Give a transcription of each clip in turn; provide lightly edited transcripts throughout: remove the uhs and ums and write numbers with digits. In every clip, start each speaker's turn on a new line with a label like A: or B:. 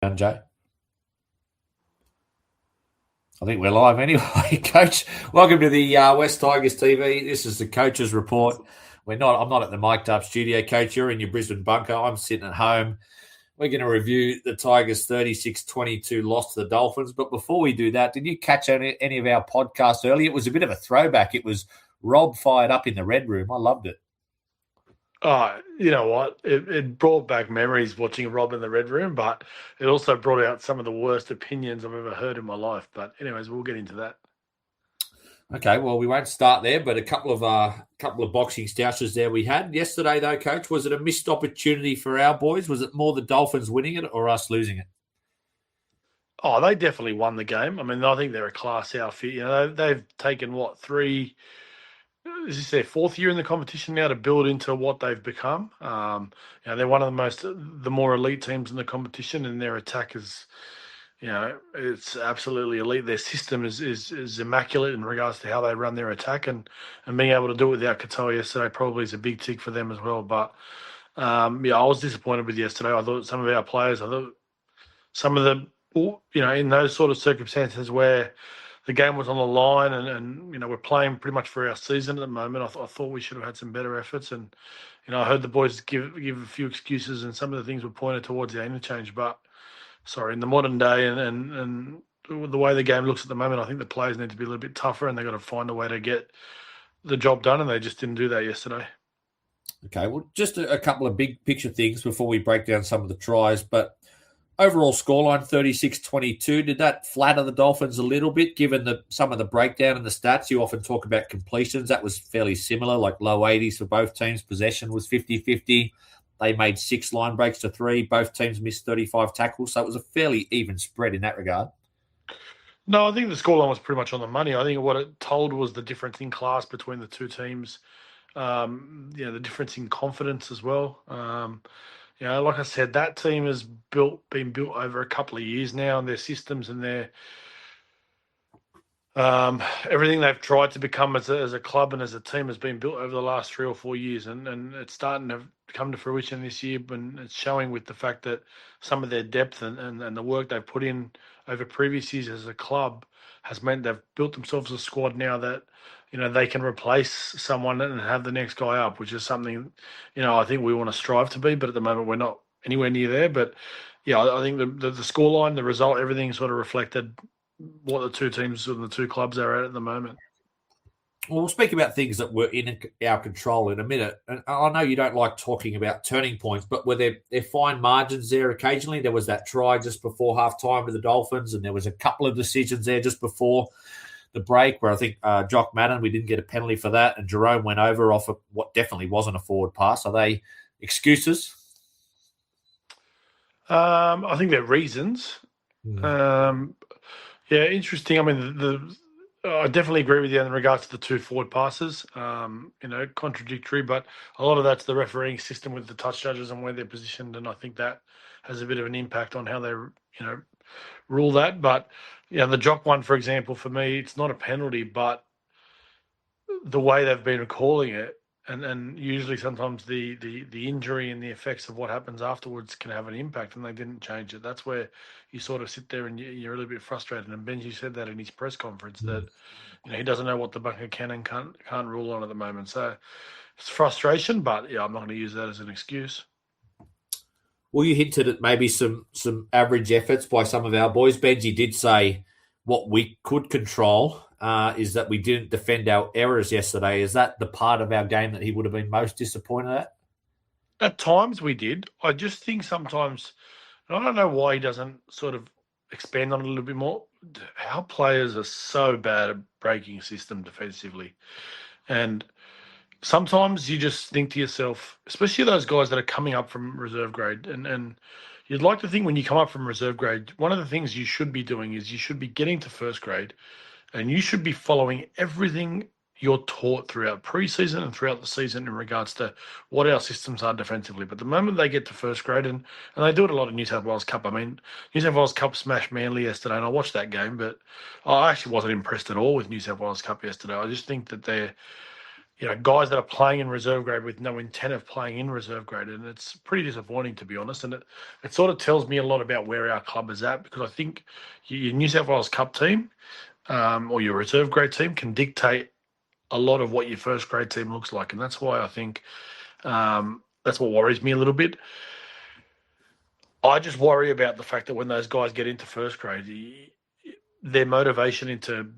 A: done, Joe? I think we're live anyway, Coach. Welcome to the West Tigers TV. This is the Coach's Report. I'm not at the mic'd up studio, Coach. You're in your Brisbane bunker. I'm sitting at home. We're going to review the Tigers' 36-22 loss to the Dolphins. But before we do that, did you catch any of our podcasts earlier? It was a bit of a throwback. It was Rob fired up in the Red Room. I loved it.
B: Oh, you know what? It brought back memories watching Rob in the Red Room, but it also brought out some of the worst opinions I've ever heard in my life. But anyways, we'll get into that.
A: Okay, well, we won't start there, but a couple of boxing stoushes there we had. Yesterday, though, Coach, was it a missed opportunity for our boys? Was it more the Dolphins winning it or us losing it?
B: Oh, they definitely won the game. I mean, I think they're a class outfit. You know, they've taken, this is their fourth year in the competition now to build into what they've become. They're one of the more elite teams in the competition, and their attack is, it's absolutely elite. Their system is immaculate in regards to how they run their attack, and being able to do it without Katoa yesterday probably is a big tick for them as well. But I was disappointed with yesterday. I thought some of our players, some of the, in those sort of circumstances where the game was on the line and we're playing pretty much for our season at the moment. I thought we should have had some better efforts, and I heard the boys give a few excuses, and some of the things were pointed towards the interchange. But in the modern day and the way the game looks at the moment, I think the players need to be a little bit tougher, and they've got to find a way to get the job done, and they just didn't do that yesterday.
A: Okay, well, just a couple of big picture things before we break down some of the tries, but overall scoreline 36-22. Did that flatter the Dolphins a little bit, given some of the breakdown in the stats? You often talk about completions. That was fairly similar, like low 80s for both teams. Possession was 50-50. They made 6 line breaks to 3. Both teams missed 35 tackles. So it was a fairly even spread in that regard.
B: No, I think the scoreline was pretty much on the money. I think what it told was the difference in class between the two teams. The difference in confidence as well. Like I said, that team has been built over a couple of years now, and their systems and their everything they've tried to become as a club and as a team has been built over the last 3 or 4 years, and it's starting to come to fruition this year. And it's showing with the fact that some of their depth and the work they've put in over previous years as a club has meant they've built themselves a squad now that they can replace someone and have the next guy up, which is something, I think we want to strive to be, but at the moment we're not anywhere near there. But yeah, I think the scoreline, the result, everything sort of reflected what the two teams and the two clubs are at the moment.
A: Well, we'll speak about things that were in our control in a minute. And I know you don't like talking about turning points, but were there fine margins there occasionally? There was that try just before halftime to the Dolphins, and there was a couple of decisions there just before the break where I think Jock Madden, we didn't get a penalty for that, and Jerome went over off of what definitely wasn't a forward pass. Are they excuses?
B: I think they're reasons. Interesting. I mean, I definitely agree with you in regards to the 2 forward passes. Contradictory, but a lot of that's the refereeing system with the touch judges and where they're positioned, and I think that has a bit of an impact on how they, rule that. But the Jock one, for example, for me, it's not a penalty, but the way they've been calling it, and usually sometimes the injury and the effects of what happens afterwards can have an impact, and they didn't change it. That's where you sort of sit there and you're a little bit frustrated. And Benji said that in his press conference that he doesn't know what the bunker can and can't rule on at the moment. So it's frustration, but I'm not going to use that as an excuse.
A: Well, you hinted at maybe some average efforts by some of our boys. Benji did say what we could control is that we didn't defend our errors yesterday. Is that the part of our game that he would have been most disappointed at?
B: At times we did. I just think sometimes, and I don't know why he doesn't sort of expand on it a little bit more, our players are so bad at breaking system defensively. And sometimes you just think to yourself, especially those guys that are coming up from reserve grade, and you'd like to think when you come up from reserve grade, one of the things you should be doing is you should be getting to first grade, and you should be following everything you're taught throughout preseason and throughout the season in regards to what our systems are defensively. But the moment they get to first grade, and they do it a lot in New South Wales Cup. I mean, New South Wales Cup smashed Manly yesterday, and I watched that game, but I actually wasn't impressed at all with New South Wales Cup yesterday. I just think that they're guys that are playing in reserve grade with no intent of playing in reserve grade, and it's pretty disappointing, to be honest. And it sort of tells me a lot about where our club is at, because I think your New South Wales Cup team or your reserve grade team can dictate a lot of what your first grade team looks like, and that's why I think that's what worries me a little bit. I just worry about the fact that when those guys get into first grade, their motivation into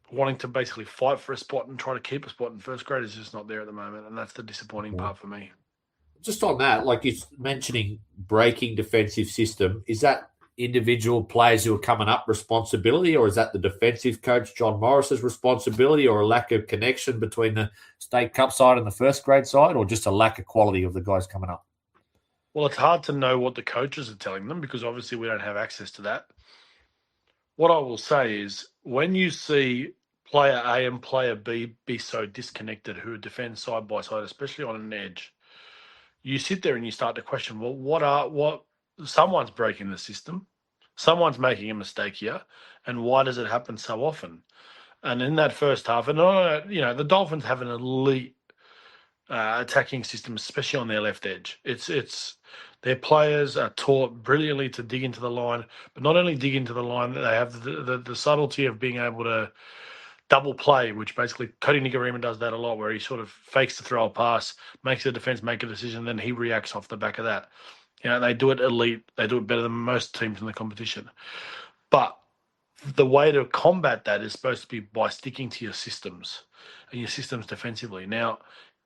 B: wanting to basically fight for a spot and try to keep a spot in first grade is just not there at the moment, and that's the disappointing part for me.
A: Just on that, like you're mentioning breaking defensive system, is that individual players who are coming up responsibility, or is that the defensive coach John Morris's responsibility, or a lack of connection between the State Cup side and the first grade side, or just a lack of quality of the guys coming up?
B: Well, it's hard to know what the coaches are telling them because obviously we don't have access to that. What I will say is when you see player A and player B be so disconnected who defend side by side, especially on an edge, you sit there and you start to question, well, someone's breaking the system, someone's making a mistake here, and why does it happen so often? And in that first half, and the Dolphins have an elite attacking system, especially on their left edge. It's their players are taught brilliantly to dig into the line, but not only dig into the line, they have the subtlety of being able to double play, which basically Cody Nigarima does that a lot, where he sort of fakes the throw a pass, makes the defense make a decision, then he reacts off the back of that. They do it elite. They do it better than most teams in the competition. But the way to combat that is supposed to be by sticking to your systems and your systems defensively. Now,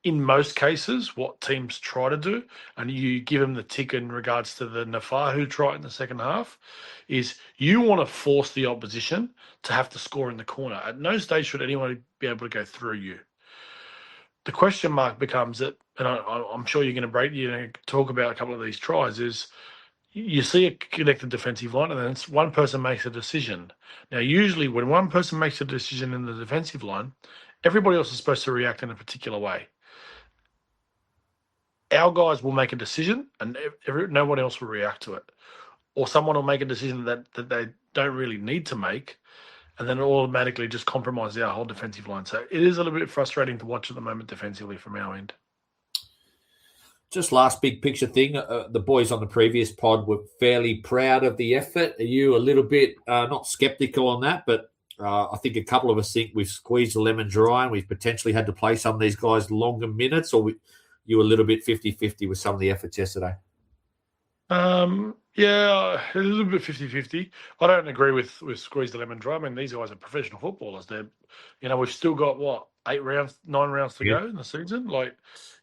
B: in most cases, what teams try to do, and you give them the tick in regards to the Nafahu try in the second half, is you want to force the opposition to have to score in the corner. At no stage should anyone be able to go through you. The question mark becomes that, and I'm sure you're going to talk about a couple of these tries, is you see a connected defensive line and then one person makes a decision. Now, usually when one person makes a decision in the defensive line, everybody else is supposed to react in a particular way. Our guys will make a decision and no one else will react to it. Or someone will make a decision that they don't really need to make, and then it automatically just compromises our whole defensive line. So it is a little bit frustrating to watch at the moment defensively from our end.
A: Just last big picture thing, the boys on the previous pod were fairly proud of the effort. Are you a little bit not skeptical on that, but I think a couple of us think we've squeezed the lemon dry and we've potentially had to play some of these guys longer minutes, or you were a little bit 50-50 with some of the efforts yesterday?
B: Yeah, a little bit 50-50. I don't agree with squeeze the lemon dry. I mean, these guys are professional footballers. We've still got, 9 rounds to go in the season? Like,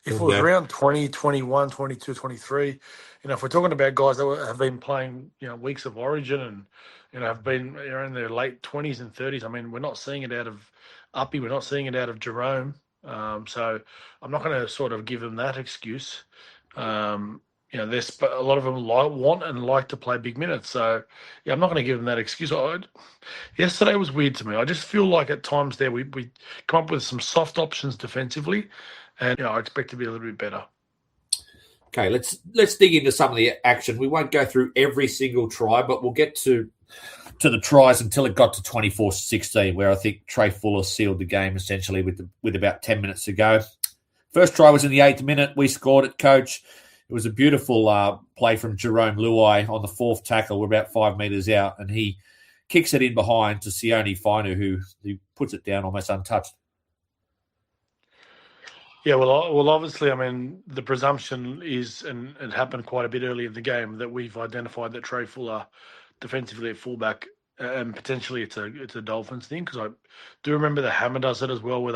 B: if it was round 20, 21, 22, 23, if we're talking about guys that have been playing, weeks of origin and, have been in their late 20s and 30s, I mean, we're not seeing it out of Uppy. We're not seeing it out of Jerome. So I'm not going to sort of give them that excuse. There's a lot of them want and like to play big minutes. So, I'm not going to give them that excuse. Yesterday was weird to me. I just feel like at times there we come up with some soft options defensively, and I expect to be a little bit better.
A: Okay, let's dig into some of the action. We won't go through every single try, but we'll get to the tries until it got to 24-16, where I think Trey Fuller sealed the game essentially with about 10 minutes to go. First try was in the 8th minute. We scored it, Coach. It was a beautiful play from Jerome Luai on the 4th tackle. We're about 5 metres out, and he kicks it in behind to Sione Fainu, who puts it down almost untouched.
B: Yeah, well, obviously, I mean, the presumption is, and it happened quite a bit early in the game, that we've identified that Trey Fuller defensively at fullback, and potentially it's a Dolphins thing, because I do remember the Hammer does it as well, where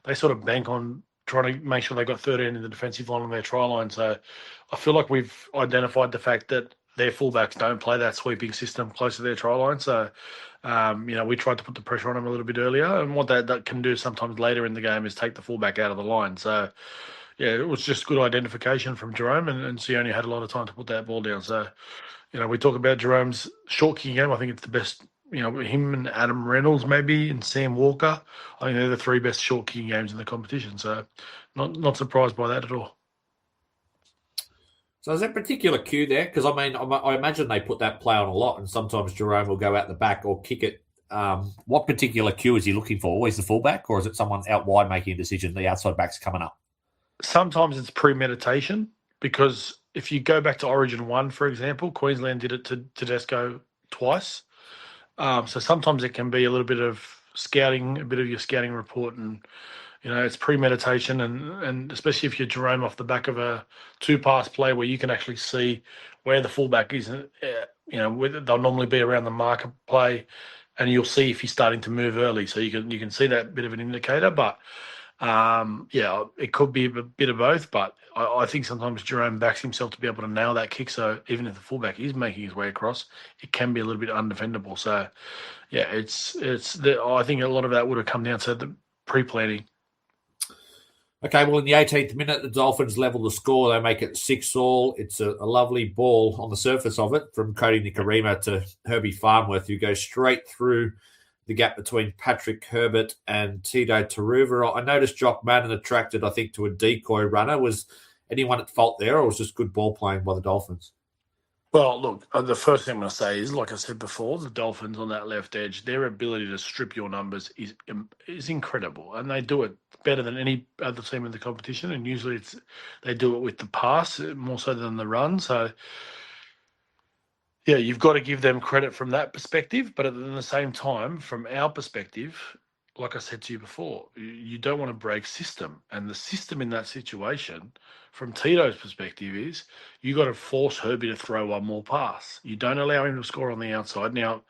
B: they sort of bank on trying to make sure they got 13 in the defensive line on their try line. So I feel like we've identified the fact that their fullbacks don't play that sweeping system close to their try line. So, we tried to put the pressure on them a little bit earlier. And what that can do sometimes later in the game is take the fullback out of the line. So, it was just good identification from Jerome, and Sione had a lot of time to put that ball down. So, we talk about Jerome's short kicking game. I think it's the best. Him and Adam Reynolds maybe and Sam Walker. I think they're the 3 best short kicking games in the competition. So not surprised by that at all.
A: So is there a particular cue there? Because, I imagine they put that play on a lot, and sometimes Jerome will go out the back or kick it what particular cue is he looking for? Always the fullback, or is it someone out wide making a decision? The outside back's coming up.
B: Sometimes it's premeditation, because if you go back to Origin 1, for example, Queensland did it to Tedesco twice. So sometimes it can be a little bit of scouting, a bit of your scouting report, and it's premeditation, and especially if you're Jerome off the back of a 2-pass play where you can actually see where the fullback is. They'll normally be around the marker play, and you'll see if he's starting to move early, so you can see that bit of an indicator. But it could be a bit of both, but I think sometimes Jerome backs himself to be able to nail that kick. So even if the fullback is making his way across, it can be a little bit undefendable. So yeah, I think a lot of that would have come down to the pre-planning.
A: Okay, well, in the 18th minute, the Dolphins level the score. They make it 6-all. It's a lovely ball on the surface of it from Cody Nikarima to Herbie Farnworth, who goes straight through the gap between Patrick Herbert and Tito Taruva. I noticed Jock Madden attracted, I think, to a decoy runner. Was anyone at fault there, or was just good ball playing by the Dolphins?
B: Well, look, the first thing I'm going to say is, like I said before, the Dolphins on that left edge, their ability to strip your numbers is incredible, and they do it better than any other team in the competition. And usually, they do it with the pass more so than the run. So, yeah, you've got to give them credit from that perspective. But at the same time, from our perspective, like I said to you before, you don't want to break system, and the system in that situation, from Tito's perspective, is you got to force Herbie to throw one more pass. You don't allow him to score on the outside. Now,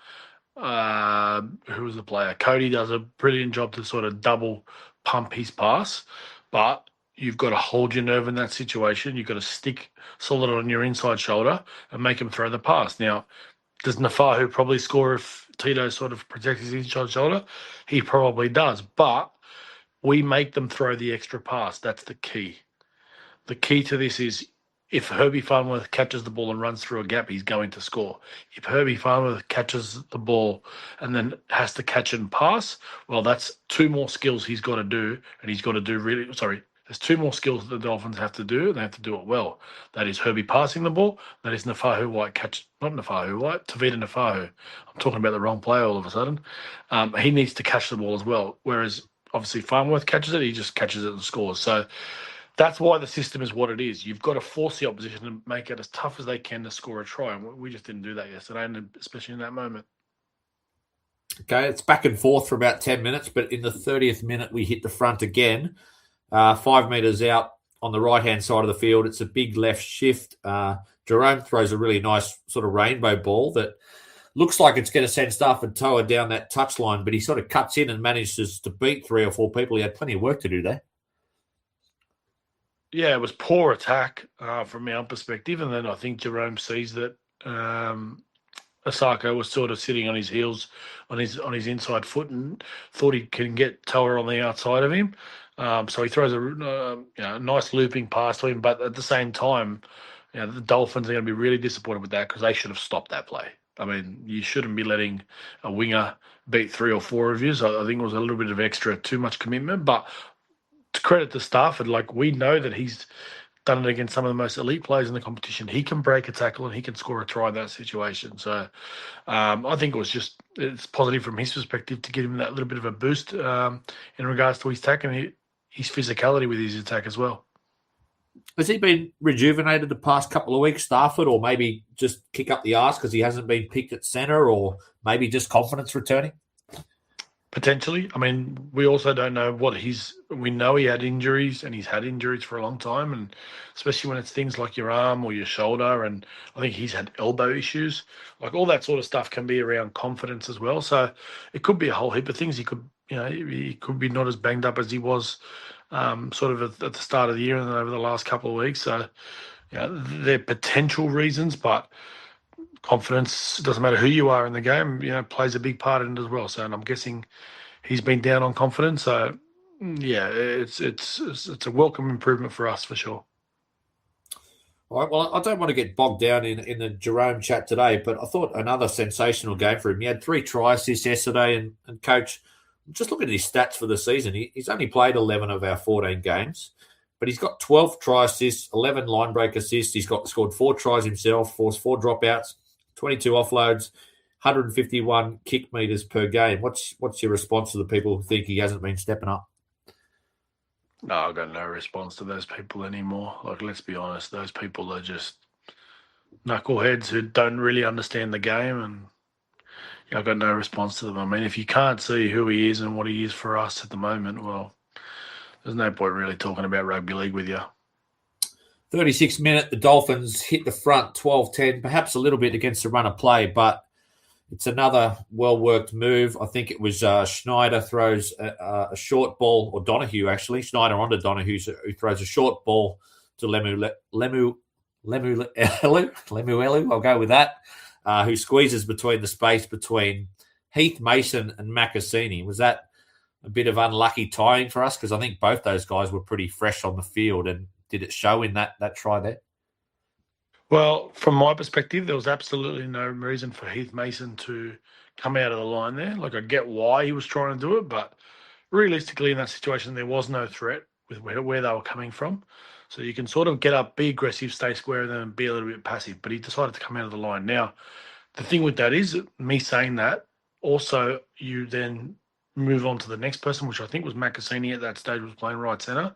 B: who was the player? Cody does a brilliant job to sort of double pump his pass, but you've got to hold your nerve in that situation. You've got to stick solid on your inside shoulder and make him throw the pass. Now, does Nafahu probably score if Tito sort of protects his inside shoulder? He probably does, but we make them throw the extra pass. That's the key. The key to this is, if Herbie Farnworth catches the ball and runs through a gap, he's going to score. If Herbie Farnworth catches the ball and then has to catch and pass, well, that's 2 more skills he's got to do, and he's got to do there's 2 more skills that the Dolphins have to do, and they have to do it well. That is Herbie passing the ball. That is Tavita Nafahu. I'm talking about the wrong player all of a sudden. He needs to catch the ball as well, whereas obviously Farnworth catches it, he just catches it and scores. So that's why the system is what it is. You've got to force the opposition to make it as tough as they can to score a try, and we just didn't do that yesterday, and especially in that moment.
A: Okay, it's back and forth for about 10 minutes, but in the 30th minute, we hit the front again. 5 metres out on the right-hand side of the field. It's a big left shift. Jerome throws a really nice sort of rainbow ball that looks like it's going to send Strathfield Toa down that touchline, but he sort of cuts in and manages to beat 3 or 4 people. He had plenty of work to do there.
B: Yeah, it was poor attack from our perspective, and then I think Jerome sees that Osako was sort of sitting on his heels, on his inside foot, and thought he can get Toa on the outside of him. So he throws a nice looping pass to him, but at the same time, the Dolphins are going to be really disappointed with that, because they should have stopped that play. I mean, you shouldn't be letting a winger beat 3 or 4 of you. So I think it was a little bit of too much commitment. But to credit to Strathfield, we know that he's done it against some of the most elite players in the competition. He can break a tackle and he can score a try in that situation. So I think it's positive from his perspective to give him that little bit of a boost in regards to his attack and his physicality with his attack as well.
A: Has he been rejuvenated the past couple of weeks, Strathfield, or maybe just kick up the arse because he hasn't been picked at centre, or maybe just confidence returning?
B: Potentially. I mean, we also don't know we know he had injuries, and he's had injuries for a long time, and especially when it's things like your arm or your shoulder, and I think he's had elbow issues. All that sort of stuff can be around confidence as well. So it could be a whole heap of things. He could be not as banged up as he was sort of at the start of the year and then over the last couple of weeks. So, they're potential reasons, but confidence, doesn't matter who you are in the game, plays a big part in it as well. So, and I'm guessing he's been down on confidence. So, yeah, it's a welcome improvement for us for sure.
A: All right, well, I don't want to get bogged down in the Jerome chat today, but I thought another sensational game for him. He had 3 try assists yesterday, and Coach, just look at his stats for the season. He's only played 11 of our 14 games, but he's got 12 try assists, 11 line break assists. He's scored 4 tries himself, forced 4 dropouts, 22 offloads, 151 kick meters per game. What's your response to the people who think he hasn't been stepping up?
B: No, I've got no response to those people anymore. Like, let's be honest, those people are just knuckleheads who don't really understand the game, and I've got no response to them. I mean, if you can't see who he is and what he is for us at the moment, well, there's no point really talking about rugby league with you.
A: 36th minute, the Dolphins hit the front 12-10, perhaps a little bit against the run of play, but it's another well-worked move. I think it was Schneider throws a short ball, or Donahue actually, Schneider onto Donahue, who throws a short ball to Lemuelu, I'll go with that, who squeezes between the space between Heath Mason and Macassini. Was that a bit of unlucky timing for us? Because I think both those guys were pretty fresh on the field, and did it show in that try there?
B: Well, from my perspective, there was absolutely no reason for Heath Mason to come out of the line there. Like, I get why he was trying to do it, but realistically in that situation, there was no threat with where they were coming from. So you can sort of get up, be aggressive, stay square, and then be a little bit passive. But he decided to come out of the line. Now, the thing with that is, me saying that, also you then move on to the next person, which I think was Macassini at that stage, was playing right centre.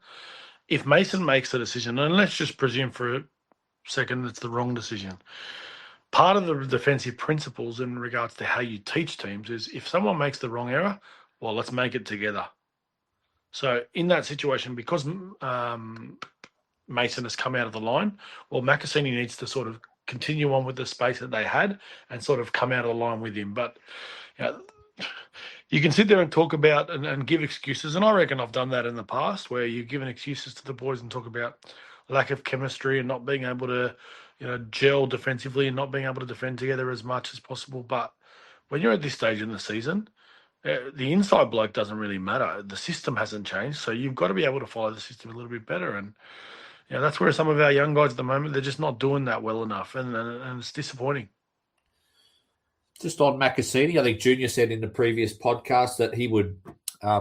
B: If Mason makes the decision, and let's just presume for a second it's the wrong decision, part of the defensive principles in regards to how you teach teams is if someone makes the wrong error, well, let's make it together. So in that situation, because Mason has come out of the line, well, Macassini needs to sort of continue on with the space that they had and sort of come out of the line with him. But you can sit there and talk about and give excuses, and I reckon I've done that in the past, where you've given excuses to the boys and talk about lack of chemistry and not being able to, gel defensively and not being able to defend together as much as possible. But when you're at this stage in the season, the inside bloke doesn't really matter. The system hasn't changed, so you've got to be able to follow the system a little bit better. And that's where some of our young guys at the moment, they're just not doing that well enough, and it's disappointing.
A: Just on Macassini, I think Junior said in the previous podcast that he would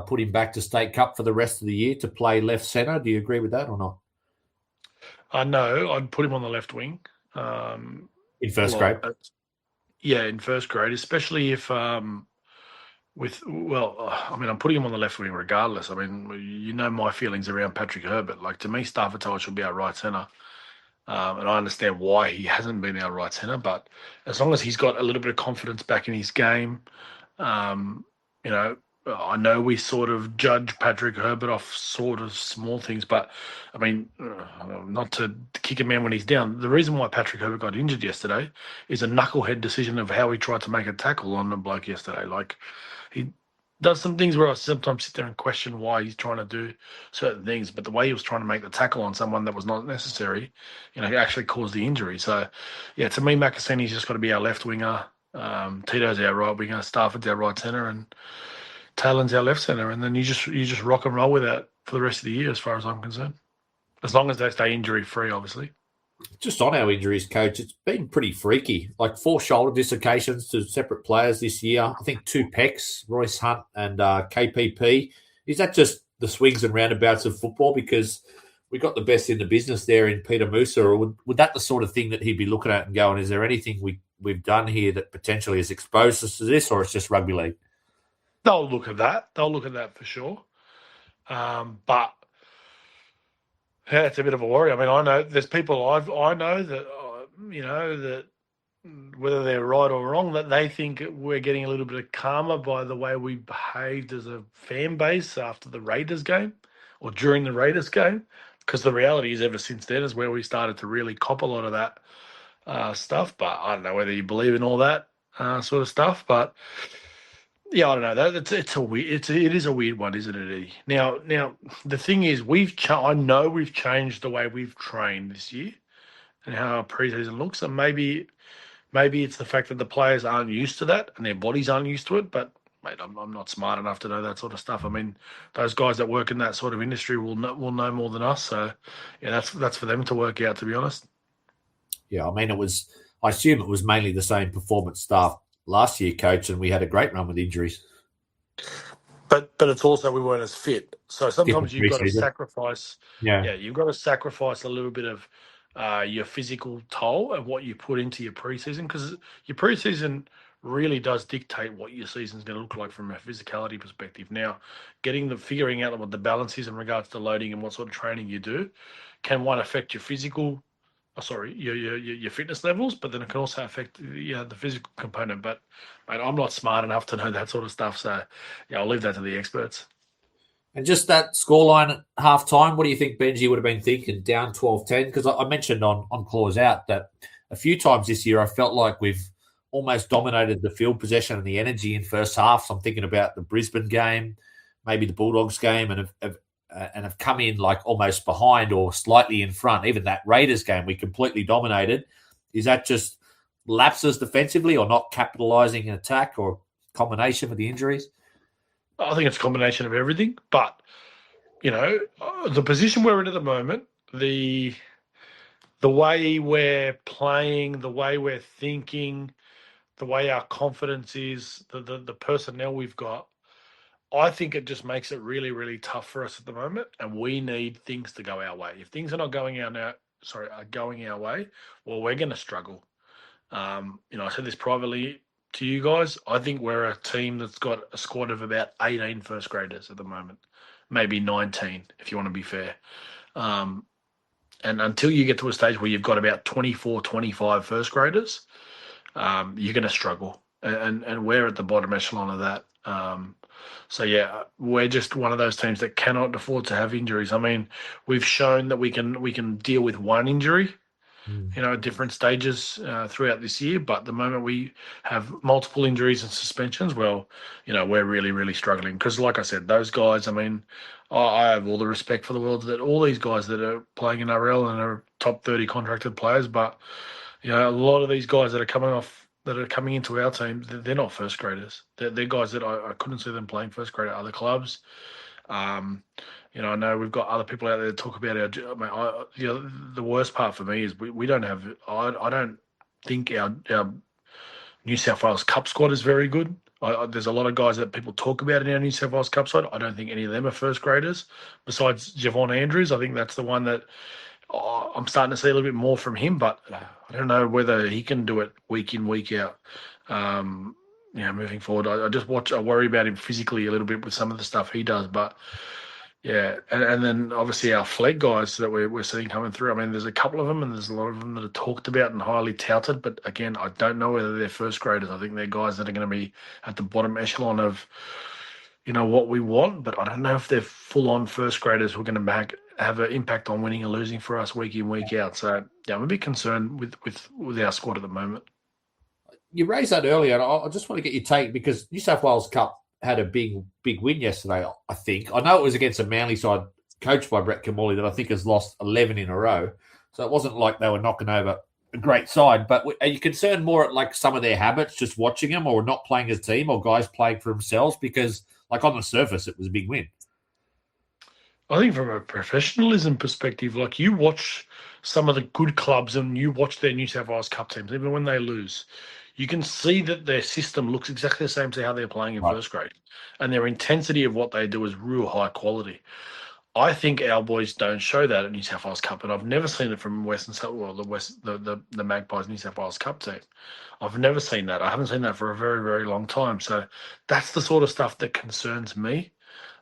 A: put him back to State Cup for the rest of the year to play left centre. Do you agree with that or not?
B: No, I'd put him on the left wing.
A: In first grade?
B: Yeah, in first grade, especially if I'm putting him on the left wing regardless. I mean, my feelings around Patrick Herbert. Like, to me, Strathfield should be our right centre. And I understand why he hasn't been our right centre, but as long as he's got a little bit of confidence back in his game, I know we sort of judge Patrick Herbert off sort of small things, but I mean, not to kick a man when he's down. The reason why Patrick Herbert got injured yesterday is a knucklehead decision of how he tried to make a tackle on the bloke yesterday. Like, he does some things where I sometimes sit there and question why he's trying to do certain things, but the way he was trying to make the tackle on someone that was not necessary, actually caused the injury. So, yeah, to me, Macassini's just got to be our left winger. Tito's our right winger. Strathfield's our right centre, and Talon's our left centre. And then you just rock and roll with that for the rest of the year, as far as I'm concerned. As long as they stay injury free, obviously.
A: Just on our injuries, Coach, it's been pretty freaky. Like 4 shoulder dislocations to separate players this year. I think 2 pecs, Royce Hunt and KPP. Is that just the swings and roundabouts of football? Because we got the best in the business there in Peter Musa, or would that the sort of thing that he'd be looking at and going, is there anything we've done here that potentially has exposed us to this, or it's just rugby league?
B: They'll look at that. They'll look at that for sure. But yeah, it's a bit of a worry. I mean, I know there's people I know that that whether they're right or wrong, that they think we're getting a little bit of karma by the way we behaved as a fan base after the Raiders game or during the Raiders game. Because the reality is, ever since then is where we started to really cop a lot of that stuff. But I don't know whether you believe in all that sort of stuff. But yeah, I don't know. It is a weird one, isn't it, Eddie? Now, the thing is, I know we've changed the way we've trained this year and how our preseason looks, and maybe it's the fact that the players aren't used to that and their bodies aren't used to it. But mate, I'm not smart enough to know that sort of stuff. I mean, those guys that work in that sort of industry will know more than us. So yeah, that's for them to work out, to be honest.
A: Yeah, I mean, I assume it was mainly the same performance staff last year, Coach, and we had a great run with injuries.
B: But it's also we weren't as fit. So sometimes you've got to sacrifice. Yeah, you've got to sacrifice a little bit of your physical toll and what you put into your preseason, because your preseason really does dictate what your season's going to look like from a physicality perspective. Now, figuring out what the balance is in regards to loading and what sort of training you do can one affect your your fitness levels, but then it can also affect the physical component. But mate, I'm not smart enough to know that sort of stuff, so I'll leave that to the experts.
A: And just that scoreline at half time, what do you think Benji would have been thinking down 12-10? Because I mentioned on Clause Out that a few times this year I felt like we've almost dominated the field possession and the energy in first half. So I'm thinking about the Brisbane game, maybe the Bulldogs game, and have come in like almost behind or slightly in front. Even that Raiders game we completely dominated. Is that just lapses defensively or not capitalising in attack or combination with the injuries?
B: I think it's a combination of everything, but the position we're in at the moment, the way we're playing, the way we're thinking, the way our confidence is, the personnel we've got, I think it just makes it really, really tough for us at the moment, and we need things to go our way. If things are not going our way, well, we're going to struggle. I said this privately to you guys. I think we're a team that's got a squad of about 18 first graders at the moment, maybe 19 if you want to be fair. And until you get to a stage where you've got about 24, 25 first graders, you're going to struggle. And we're at the bottom echelon of that. We're just one of those teams that cannot afford to have injuries. I mean, we've shown that we can deal with one injury, at different stages throughout this year. But the moment we have multiple injuries and suspensions, well, we're really, really struggling. Because like I said, those guys, I mean, I have all the respect for the world that all these guys that are playing in RL and are top 30 contracted players. But, a lot of these guys that are coming into our team, they're not first graders. They're guys that I couldn't see them playing first grade at other clubs. I know we've got other people out there that talk about the worst part for me is we don't have. I don't think our New South Wales Cup squad is very good. There's a lot of guys that people talk about in our New South Wales Cup side. I don't think any of them are first graders. Besides Javon Andrews, I think that's the one that I'm starting to see a little bit more from him. But I don't know whether he can do it week in, week out. Moving forward, I worry about him physically a little bit with some of the stuff he does. But yeah, and then obviously our flag guys that we're seeing coming through. I mean, there's a couple of them, and there's a lot of them that are talked about and highly touted. But again, I don't know whether they're first graders. I think they're guys that are going to be at the bottom echelon of, what we want. But I don't know if they're full on first graders who are going to have an impact on winning or losing for us week in, week out. So I'm a bit concerned with our squad at the moment.
A: You raised that earlier, and I just want to get your take because New South Wales Cup had a big win yesterday, I think. I know it was against a Manly side coached by Brett Kamali that I think has lost 11 in a row. So it wasn't like they were knocking over a great side. But are you concerned more at like some of their habits, just watching them or not playing as a team or guys playing for themselves? Because like on the surface, it was a big win.
B: I think from a professionalism perspective, like you watch some of the good clubs and you watch their New South Wales Cup teams, even when they lose, you can see that their system looks exactly the same to how they're playing in first grade. And their intensity of what they do is real high quality. I think our boys don't show that at New South Wales Cup, and I've never seen it from the Magpies New South Wales Cup team. I've never seen that. I haven't seen that for a very, very long time. So that's the sort of stuff that concerns me.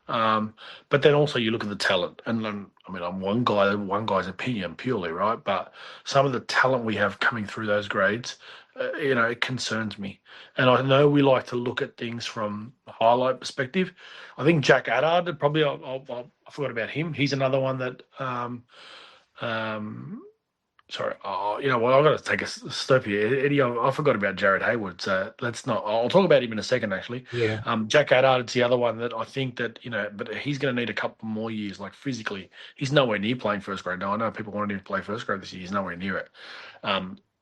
B: But then also you look at the talent, and I'm one guy's opinion purely, right? But some of the talent we have coming through those grades, it concerns me. And I know we like to look at things from a highlight perspective. I think Jack Addard, probably I forgot about him. He's another one that sorry, I've got to take a step here. Eddie, I forgot about Jared Hayward, so let's not. I'll talk about him in a second, actually.
A: Yeah.
B: Jack Addard's the other one that I think that, but he's going to need a couple more years, like physically. He's nowhere near playing first grade. Now, I know people wanted him to play first grade this year. He's nowhere near it.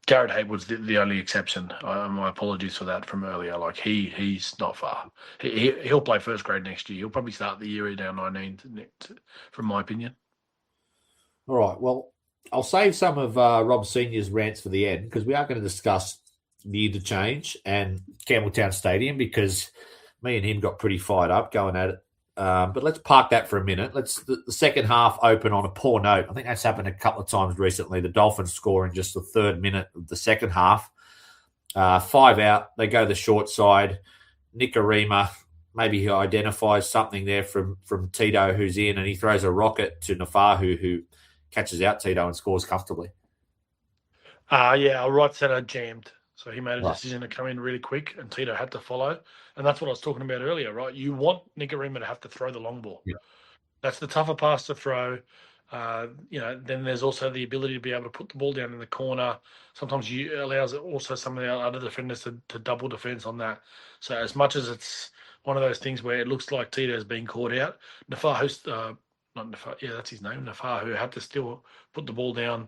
B: Jared Hayward's the only exception. My apologies for that from earlier. Like, he's not far. He'll play first grade next year. He'll probably start the year down 19, from my opinion.
A: All right, well, I'll save some of Rob Senior's rants for the end because we are going to discuss the interchange and Campbelltown Stadium because me and him got pretty fired up going at it. But let's park that for a minute. The second half open on a poor note. I think that's happened a couple of times recently. The Dolphins score in just the third minute of the second half. 5 out. They go the short side. Nicarima, maybe he identifies something there from Tito, who's in, and he throws a rocket to Nafahu, who catches out Tito and scores comfortably.
B: Yeah, our right centre jammed. So he made a
A: Right.
B: decision to come in really quick, and Tito had to follow. And that's what I was talking about earlier, right? You want Nicarima to have to throw the long ball.
A: Yeah.
B: That's the tougher pass to throw. Then there's also the ability to be able to put the ball down in the corner. Sometimes you allows also some of the other defenders to double defense on that. So as much as it's one of those things where it looks like Tito's being caught out, Nafahu, not Nafahu, yeah, that's his name, Nafahu, had to still put the ball down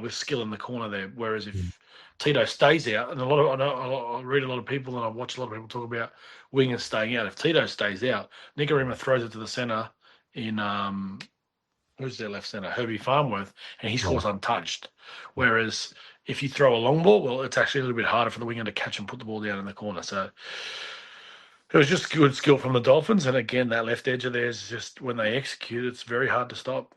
B: with skill in the corner there. Whereas if Tito stays out, and I read a lot of people and I watch a lot of people talk about wingers staying out. If Tito stays out, Nicarima throws it to the centre in who's their left centre, Herbie Farnworth, and he scores untouched. Whereas if you throw a long ball, well, it's actually a little bit harder for the winger to catch and put the ball down in the corner. So it was just good skill from the Dolphins. And again, that left edge of theirs, just when they execute, it's very hard to stop.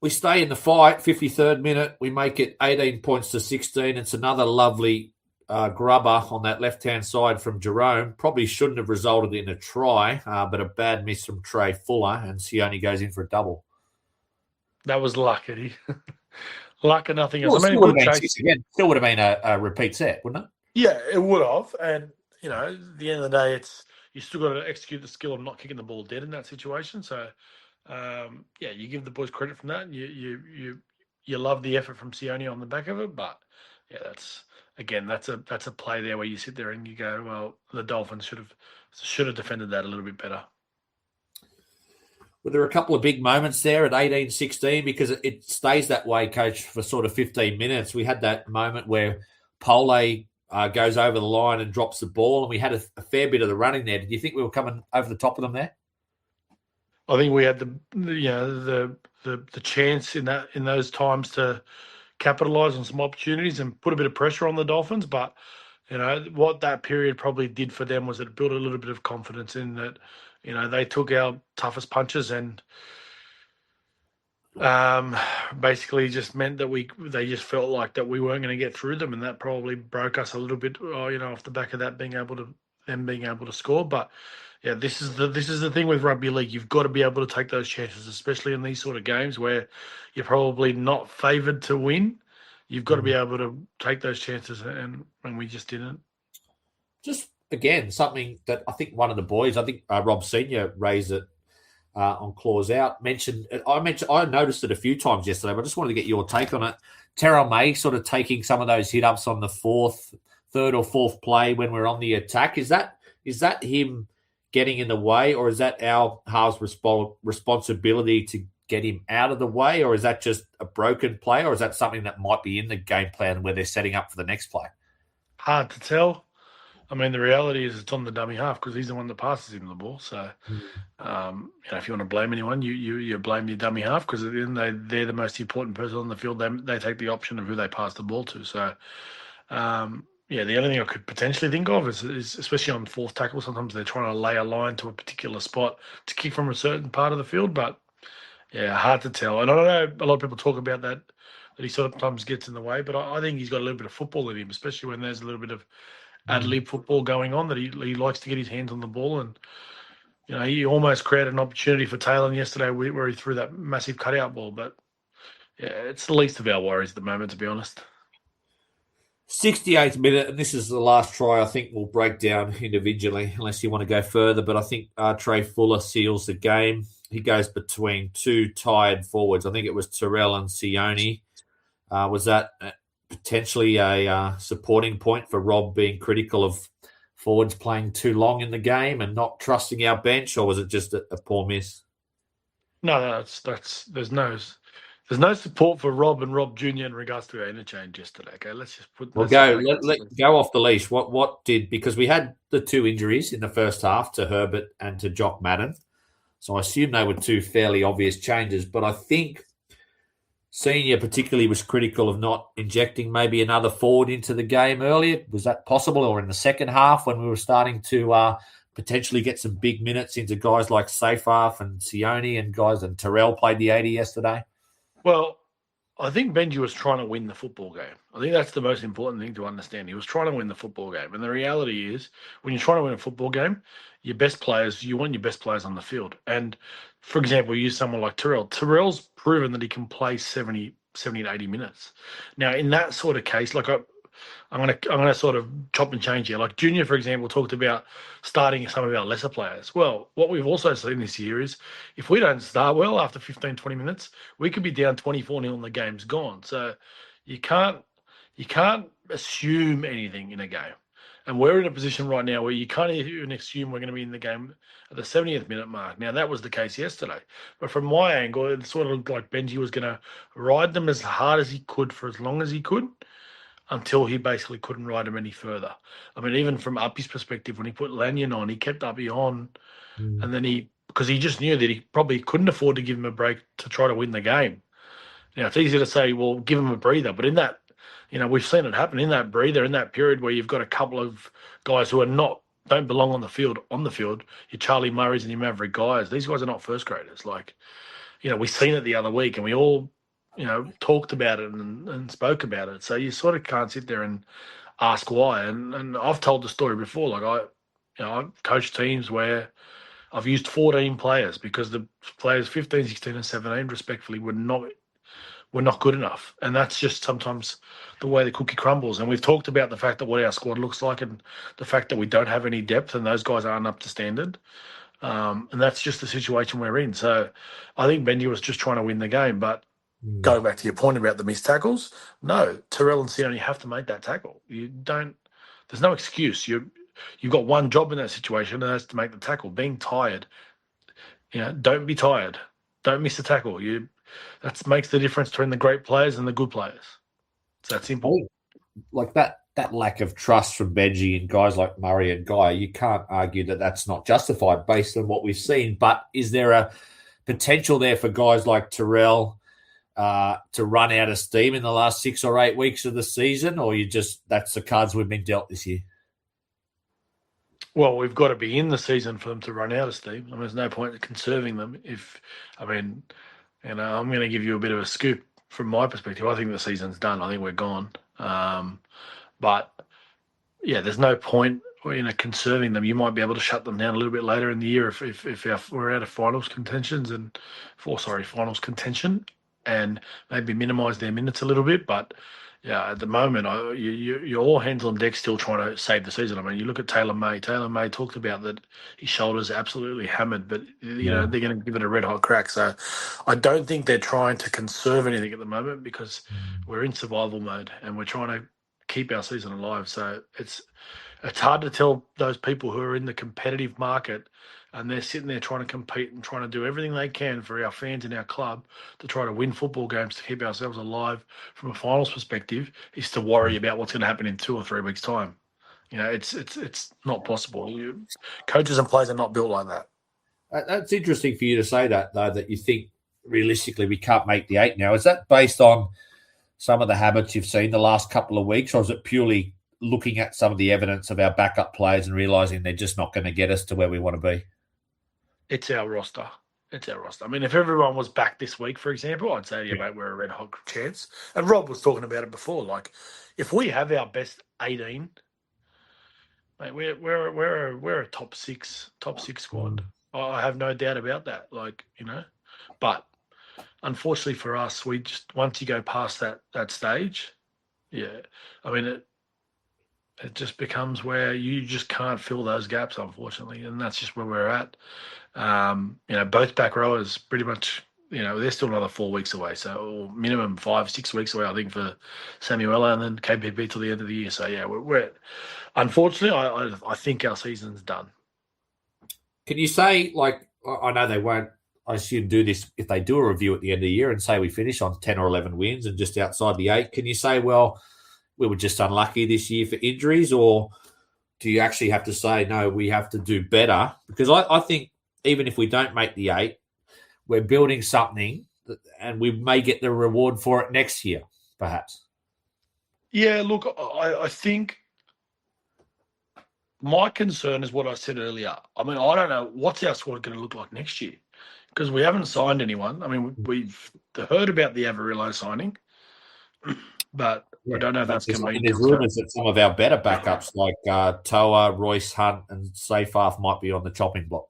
A: We stay in the fight, 53rd minute. We make it 18 points to 16. It's another lovely grubber on that left-hand side from Jerome. Probably shouldn't have resulted in a try, but a bad miss from Trey Fuller, and Sione goes in for a double.
B: That was luck, Eddie. Luck and nothing else.
A: Well, still would have been a repeat set, wouldn't it?
B: Yeah, it would have. And, at the end of the day, you still got to execute the skill of not kicking the ball dead in that situation. So, you give the boys credit from that. And you love the effort from Sione on the back of it. But, yeah, that's a play there where you sit there and you go, well, the Dolphins should have defended that a little bit better.
A: Well, there are a couple of big moments there at 18-16 because it stays that way, Coach, for sort of 15 minutes. We had that moment where Pole goes over the line and drops the ball, and we had a fair bit of the running there. Did you think we were coming over the top of them there?
B: I think we had the chance in those times to capitalise on some opportunities and put a bit of pressure on the Dolphins, but what that period probably did for them was it built a little bit of confidence in that. They took our toughest punches and basically just meant that they just felt like that we weren't going to get through them, and that probably broke us a little bit. Off the back of that being able to score. But yeah, this is the thing with rugby league. You've got to be able to take those chances, especially in these sort of games where you're probably not favoured to win. You've got to be able to take those chances, and we just didn't.
A: Just again, something that I think one of the boys, Rob Senior raised it on Claws Out. I noticed it a few times yesterday, but I just wanted to get your take on it. Terrell May sort of taking some of those hit ups on the third or fourth play when we're on the attack. Is that him getting in the way, or is that our halves responsibility to get him out of the way, or is that just a broken play, or is that something that might be in the game plan where they're setting up for the next play?
B: Hard to tell. I mean, the reality is it's on the dummy half because he's the one that passes him the ball. So, if you want to blame anyone, you blame the dummy half because at the end they're the most important person on the field. They take the option of who they pass the ball to. So, the only thing I could potentially think of is especially on fourth tackle, sometimes they're trying to lay a line to a particular spot to kick from a certain part of the field. But, yeah, hard to tell. And I know a lot of people talk about that he sometimes gets in the way, but I think he's got a little bit of football in him, especially when there's a little bit of ad-lib football going on, that he likes to get his hands on the ball. And, he almost created an opportunity for Taylor yesterday where he threw that massive cutout ball. But, yeah, it's the least of our worries at the moment, to be honest.
A: 68th minute, and this is the last try I think we'll break down individually, unless you want to go further. But I think Trey Fuller seals the game. He goes between two tired forwards. I think it was Terrell and Sione. Was that potentially a supporting point for Rob being critical of forwards playing too long in the game and not trusting our bench, or was it just a poor miss?
B: No, there's no support for Rob and Rob Jr. in regards to our interchange yesterday. Okay, let's just put.
A: Well, go off the leash. What did, because we had the two injuries in the first half to Herbert and to Jock Madden, so I assume they were two fairly obvious changes. But I think Senior particularly was critical of not injecting maybe another forward into the game earlier. Was that possible, or in the second half when we were starting to potentially get some big minutes into guys like Seyfarth and Sione and Terrell played the 80 yesterday?
B: Well, I think Benji was trying to win the football game. I think that's the most important thing to understand. He was trying to win the football game. And the reality is, when you're trying to win a football game, you want your best players on the field. And, for example, use someone like Terrell. Terrell's proven that he can play 70 to 80 minutes. Now, in that sort of case, I'm gonna sort of chop and change here. Like Junior, for example, talked about starting some of our lesser players. Well, what we've also seen this year is if we don't start well after 15, 20 minutes, we could be down 24-0 and the game's gone. So you can't assume anything in a game. And we're in a position right now where you can't even assume we're going to be in the game at the 70th minute mark. Now, that was the case yesterday. But from my angle, it sort of looked like Benji was going to ride them as hard as he could for as long as he could, until he basically couldn't ride him any further. I mean, even from Uppy's perspective, when he put Lanyon on, he kept Uppy on, and then because he just knew that he probably couldn't afford to give him a break to try to win the game. Now, it's easy to say, well, give him a breather, but in that, we've seen it happen in that breather, in that period where you've got a couple of guys who don't belong on the field, your Charlie Murrays and your Maverick guys. These guys are not first graders. We've seen it the other week, and we all talked about it and spoke about it. So you sort of can't sit there and ask why. And I've told the story before. I've coached teams where I've used 14 players because the players 15, 16, and 17, respectfully, were not good enough. And that's just sometimes the way the cookie crumbles. And we've talked about the fact that what our squad looks like and the fact that we don't have any depth and those guys aren't up to standard. And that's just the situation we're in. So I think Benji was just trying to win the game, but going back to your point about the missed tackles, no, Terrell and Sione have to make that tackle. There's no excuse. You've got one job in that situation, and that's to make the tackle. Being tired, don't be tired. Don't miss the tackle. That makes the difference between the great players and the good players. It's that simple.
A: Like that lack of trust from Benji and guys like Murray and Guy, you can't argue that that's not justified based on what we've seen. But is there a potential there for guys like Terrell to run out of steam in the last 6 or 8 weeks of the season, or that's the cards we've been dealt this year?
B: Well, we've got to be in the season for them to run out of steam. I mean, there's no point in conserving them. I'm going to give you a bit of a scoop from my perspective. I think the season's done. I think we're gone. But yeah, there's no point conserving them. You might be able to shut them down a little bit later in the year if we're out of finals contention, and maybe minimise their minutes a little bit. But yeah, at the moment, you're all hands on deck still trying to save the season. I mean, you look at Taylor May. Taylor May talked about that his shoulder's absolutely hammered, but they're going to give it a red hot crack. So I don't think they're trying to conserve anything at the moment because we're in survival mode and we're trying to keep our season alive. So it's hard to tell those people who are in the competitive market and they're sitting there trying to compete and trying to do everything they can for our fans and our club to try to win football games to keep ourselves alive from a finals perspective, is to worry about what's going to happen in 2 or 3 weeks' time. It's not possible. Coaches and players are not built like that.
A: That's interesting for you to say that, though, that you think realistically we can't make the 8 now. Is that based on some of the habits you've seen the last couple of weeks, or is it purely looking at some of the evidence of our backup players and realising they're just not going to get us to where we want to be?
B: It's our roster. I mean, if everyone was back this week, for example, I'd say to you, mate, we're a red hot chance. And Rob was talking about it before. Like, if we have our best 18, mate, we're a top six squad. I have no doubt about that. But unfortunately for us, we just once you go past that stage, I mean it just becomes where you just can't fill those gaps, unfortunately, and that's just where we're at. Both back rowers pretty much, they're still another 4 weeks away, so minimum 5-6 weeks away, I think, for Samuela, and then KPP till the end of the year. So yeah, we're unfortunately, I think our season's done.
A: Can you say, I know they won't, I assume, do this if they do a review at the end of the year and say we finish on 10 or 11 wins and just outside the 8? Can you say, well, we were just unlucky this year for injuries, or do you actually have to say, no, we have to do better? Because I think even if we don't make the 8, we're building something and we may get the reward for it next year, perhaps.
B: Yeah, look, I think my concern is what I said earlier. I mean, I don't know what's our squad going to look like next year because we haven't signed anyone. I mean, we've heard about the Avarillo signing. But I
A: Yeah,
B: don't know if that's going to
A: I
B: be
A: mean,
B: a
A: there's
B: concern.
A: rumours that some of our better backups like Toa, Royce Hunt, and Seyfarth might be on the chopping block.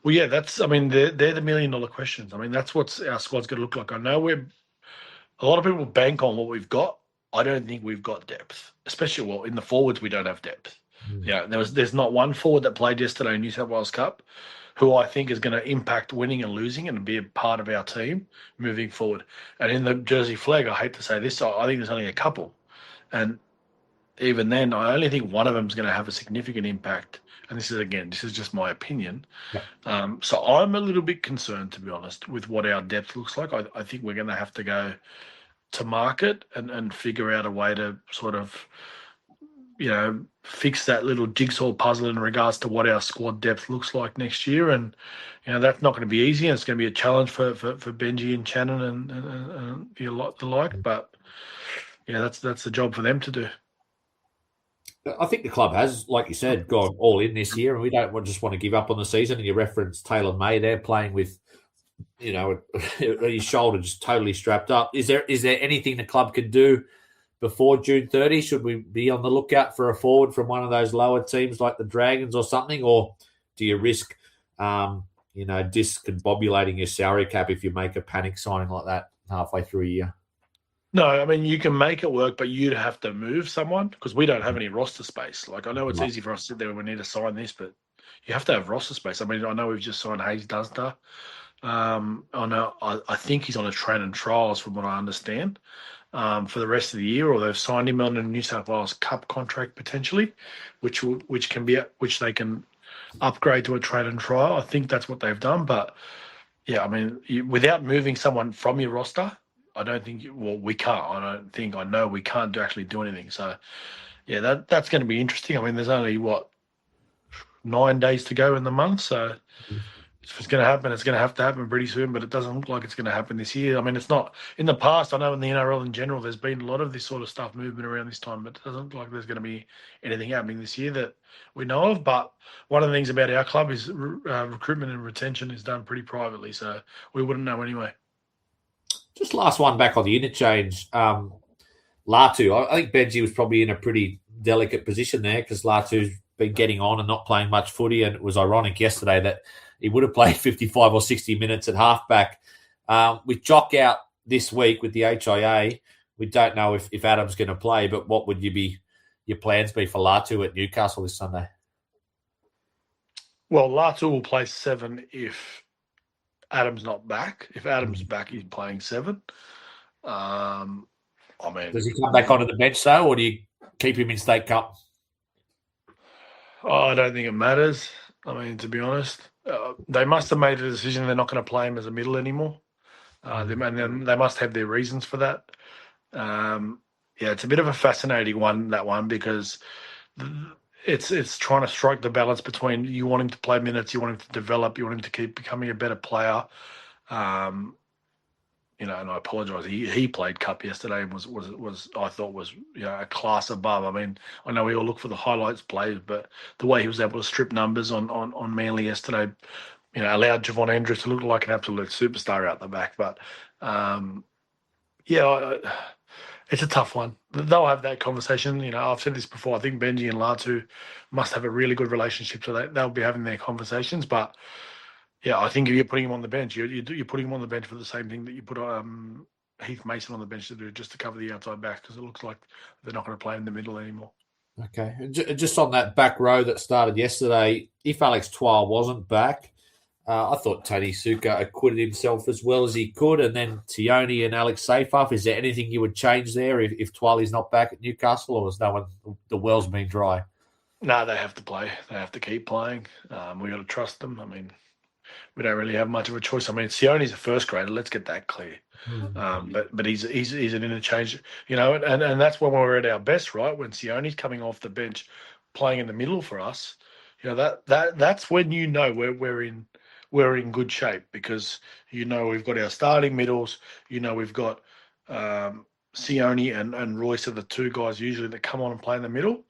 B: Well, yeah, I mean, they're the $1 million questions. I mean, that's what our squad's going to look like. I know a lot of people bank on what we've got. I don't think we've got depth, especially in the forwards. We don't have depth.
A: Mm.
B: Yeah, there's not one forward that played yesterday in New South Wales Cup who I think is going to impact winning and losing and be a part of our team moving forward. And in the Jersey Flag, I hate to say this, I think there's only a couple, and even then, I only think one of them is going to have a significant impact. And this is just my opinion.
A: Yeah.
B: So I'm a little bit concerned, to be honest, with what our depth looks like. I think we're going to have to go to market and figure out a way to sort of, fix that little jigsaw puzzle in regards to what our squad depth looks like next year. And, that's not going to be easy. And it's going to be a challenge for Benji and Shannon and the like. But, yeah, that's the job for them to do.
A: I think the club has, like you said, gone all in this year, and we don't just want to give up on the season. And you referenced Taylor May there playing with, his shoulder just totally strapped up. Is there anything the club can do before June 30? Should we be on the lookout for a forward from one of those lower teams like the Dragons or something, or do you risk, discombobulating your salary cap if you make a panic signing like that halfway through a year?
B: No, I mean, you can make it work, but you'd have to move someone because we don't have any roster space. Like, I know it's
A: Right.
B: easy for us to sit there when we need to sign this, but you have to have roster space. I mean, I know we've just signed Hayes Dunster. I think he's on a train and trials from what I understand, for the rest of the year, or they've signed him on a New South Wales Cup contract potentially, which they can upgrade to a trade and trial. I think that's what they've done, but yeah, I mean, without moving someone from your roster, I don't think. We can't. I know we can't actually do anything. So, yeah, that's going to be interesting. I mean, there's only 9 days to go in the month. So, if it's going to happen, it's going to have to happen pretty soon. But it doesn't look like it's going to happen this year. I mean, it's not in the past. I know in the NRL in general, there's been a lot of this sort of stuff movement around this time, but it doesn't look like there's going to be anything happening this year that we know of. But one of the things about our club is recruitment and retention is done pretty privately, so we wouldn't know anyway.
A: Just last one back on the interchange. Latu, I think Benji was probably in a pretty delicate position there because Latu's been getting on and not playing much footy, and it was ironic yesterday that he would have played 55 or 60 minutes at halfback. With Jock out this week with the HIA, we don't know if Adam's going to play, but what would your plans be for Latu at Newcastle this Sunday?
B: Well, Latu will play 7 if Adam's not back. If Adam's back, he's playing 7. I mean,
A: does he come back onto the bench though, or do you keep him in State Cup?
B: I don't think it matters. I mean, to be honest, they must have made a decision they're not going to play him as a middle anymore. And then they must have their reasons for that. Yeah, it's a bit of a fascinating one, because it's trying to strike the balance between you want him to play minutes, you want him to develop, you want him to keep becoming a better player. And I apologise. He played Cup yesterday and was I thought was a class above. I mean, I know we all look for the highlights plays, but the way he was able to strip numbers on Manly yesterday, allowed Javon Andrews to look like an absolute superstar out the back. But it's a tough one. They'll have that conversation. I've said this before. I think Benji and Latu must have a really good relationship, so they'll be having their conversations. But yeah, I think if you're putting him on the bench, you're putting him on the bench for the same thing that you put Heath Mason on the bench to do, just to cover the outside back, because it looks like they're not going to play in the middle anymore.
A: Okay. Just on that back row that started yesterday, if Alex Twile wasn't back, I thought Tony Suka acquitted himself as well as he could, and then Tioni and Alex Seyfarth. Is there anything you would change there if Twiley's not back at Newcastle, or is no one, the well's been dry?
B: No, they have to play. They have to keep playing. We got to trust them. I mean, we don't really have much of a choice. I mean, Sioni's a first grader. Let's get that clear. But he's an interchange, and that's when we're at our best, right? When Sioni's coming off the bench, playing in the middle for us, that's when we're in good shape, because we've got our starting middles. We've got Sione and Royce are the two guys usually that come on and play in the middle.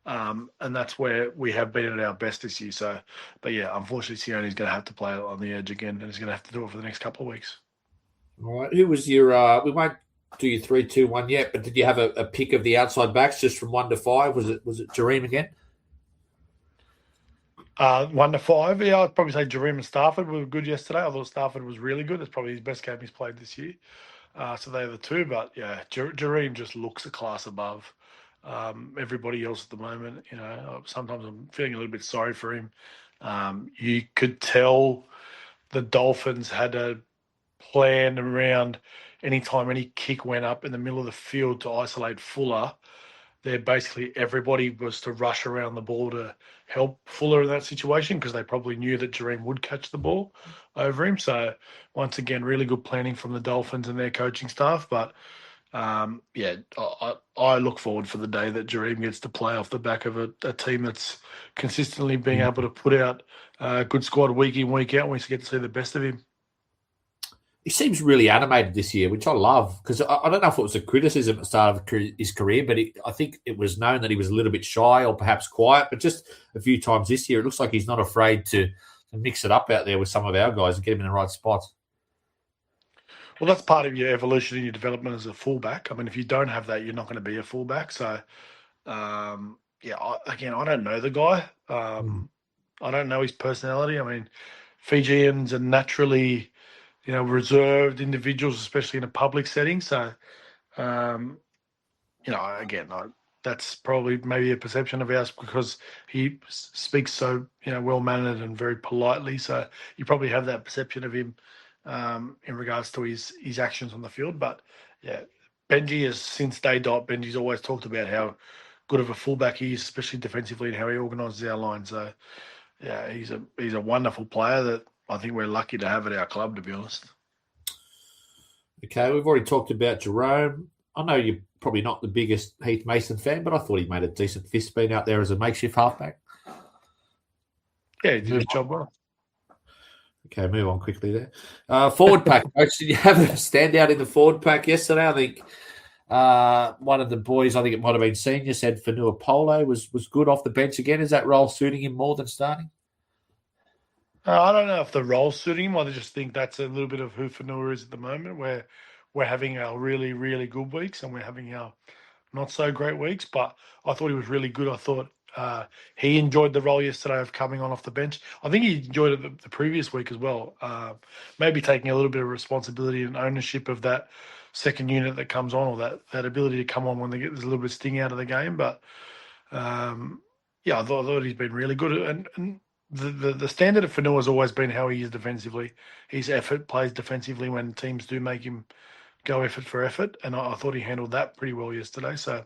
B: And that's where we have been at our best this year. So, but yeah, unfortunately, Sione's going to have to play on the edge again, and he's going to have to do it for the next couple of weeks.
A: All right. Who was your? We won't do your 3-2-1 yet, but did you have a pick of the outside backs just from 1 to 5? Was it Jareem again?
B: 1 to 5. Yeah, I'd probably say Jareem and Stafford were good yesterday. I thought Stafford was really good. It's probably his best game he's played this year. So they're the two. But yeah, Jareem just looks a class above everybody else at the moment. Sometimes I'm feeling a little bit sorry for him. You could tell the Dolphins had a plan around anytime any kick went up in the middle of the field to isolate Fuller. Basically everybody was to rush around the ball to help Fuller in that situation because they probably knew that Jareem would catch the ball over him. So once again, really good planning from the Dolphins and their coaching staff. But I look forward for the day that Jareem gets to play off the back of a team that's consistently being able to put out a good squad week in, week out, and we get to see the best of him.
A: He seems really animated this year, which I love, because I don't know if it was a criticism at the start of his career, but I think it was known that he was a little bit shy or perhaps quiet, but just a few times this year, it looks like he's not afraid to mix it up out there with some of our guys and get him in the right spots.
B: Well, that's part of your evolution and your development as a fullback. I mean, if you don't have that, you're not going to be a fullback. So, I don't know the guy. I don't know his personality. I mean, Fijians are naturally reserved individuals, especially in a public setting. So, that's probably maybe a perception of ours because he speaks so, well-mannered and very politely. So you probably have that perception of him in regards to his actions on the field. But, yeah, Benji is, since day dot, Benji's always talked about how good of a fullback he is, especially defensively, and how he organises our line. So, yeah, he's a wonderful player that I think we're lucky to have at our club, to be honest.
A: Okay, we've already talked about Jerome. I know you're probably not the biggest Heath Mason fan, but I thought he made a decent fist being out there as a makeshift halfback.
B: Yeah, he did his job well.
A: Okay, move on quickly there. Forward pack, Coach, did you have a standout in the forward pack yesterday? I think one of the boys, I think it might have been senior, said Fanua Polo was good off the bench again. Is that role suiting him more than starting?
B: I don't know if the role's suiting him. I just think that's a little bit of who Fanua is at the moment, where we're having our really, really good weeks and we're having our not so great weeks. But I thought he was really good. I thought he enjoyed the role yesterday of coming on off the bench. I think he enjoyed it the previous week as well. Maybe taking a little bit of responsibility and ownership of that second unit that comes on, or that ability to come on when there's a little bit of sting out of the game. But I thought he's been really good. And the standard of Fanua has always been how he is defensively. His effort plays defensively when teams do make him go effort for effort, and I thought he handled that pretty well yesterday. So,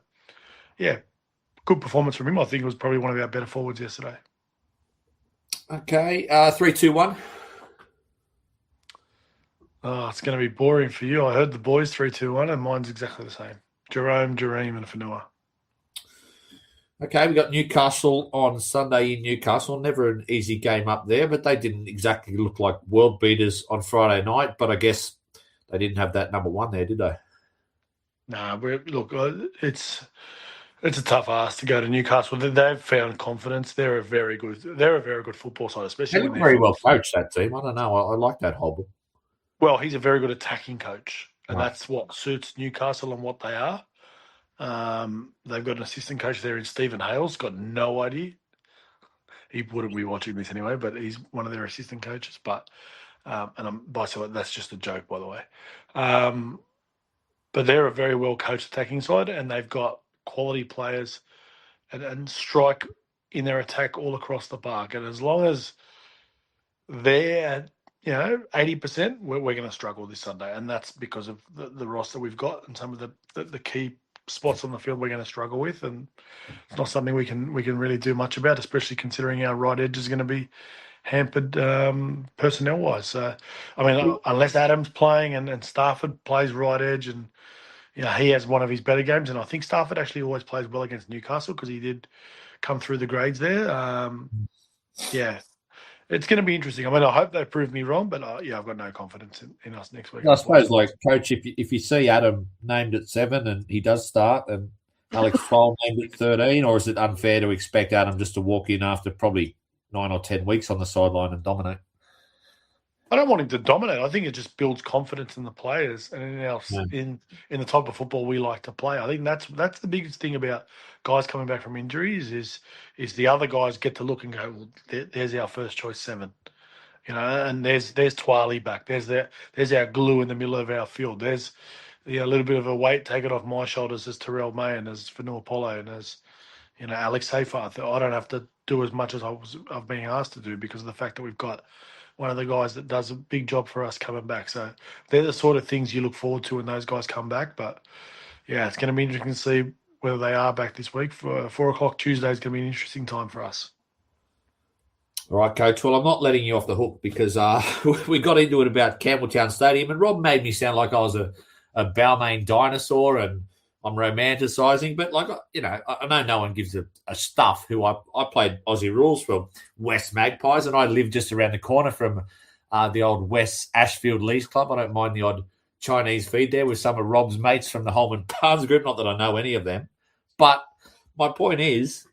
B: yeah, good performance from him. I think it was probably one of our better forwards yesterday.
A: Okay, 3-2-1.
B: Oh, it's going to be boring for you. I heard the boys 3-2-1, and mine's exactly the same. Jerome, Jareem, and Fanua.
A: Okay, we got Newcastle on Sunday in Newcastle. Never an easy game up there, but they didn't exactly look like world beaters on Friday night. But I guess they didn't have that number one there, did they?
B: Nah, it's a tough ask to go to Newcastle. They've found confidence. They're a very good football side, especially
A: They're
B: when
A: very well coached, that team. I don't know. I like that Hobble.
B: Well, he's a very good attacking coach, and
A: Right.
B: That's what suits Newcastle and what they are. They've got an assistant coach there in Stephen Hales. Got no idea. He wouldn't be watching this anyway, but he's one of their assistant coaches. But that's just a joke, by the way. But they're a very well coached attacking side, and they've got quality players and strike in their attack all across the park. And as long as they're 80%, we're going to struggle this Sunday, and that's because of the roster we've got and some of the key spots on the field we're going to struggle with, and it's not something we can really do much about, especially considering our right edge is going to be hampered personnel wise. So, I mean, unless Adam's playing and Stafford plays right edge, and he has one of his better games, and I think Stafford actually always plays well against Newcastle because he did come through the grades there. It's going to be interesting. I mean, I hope they prove me wrong, but I've got no confidence in us next week.
A: I suppose, Coach, if you see Adam named at 7 and he does start, and Alex Fowl named at 13, or is it unfair to expect Adam just to walk in after probably 9 or 10 weeks on the sideline and dominate?
B: I don't want him to dominate. I think it just builds confidence in the players and
A: Yeah.
B: in the type of football we like to play. I think that's the biggest thing about guys coming back from injuries is the other guys get to look and go, well, there's our first choice seven, and there's Twali back. There's our glue in the middle of our field. There's a little bit of a weight taken off my shoulders as Terrell May and as Fanua Polo and as Alex Hayfarth. I don't have to do as much as I've been asked to do because of the fact that we've got one of the guys that does a big job for us coming back. So they're the sort of things you look forward to when those guys come back. But yeah, it's going to be interesting to see whether they are back this week. For 4:00 Tuesday is going to be an interesting time for us.
A: All right, Coach. Well, I'm not letting you off the hook because we got into it about Campbelltown Stadium, and Rob made me sound like I was a Balmain dinosaur and I'm romanticising. But, I know no one gives a stuff who I played Aussie rules for West Magpies, and I live just around the corner from the old West Ashfield Leagues Club. I don't mind the odd Chinese feed there with some of Rob's mates from the Holman Barnes group. Not that I know any of them. But my point is,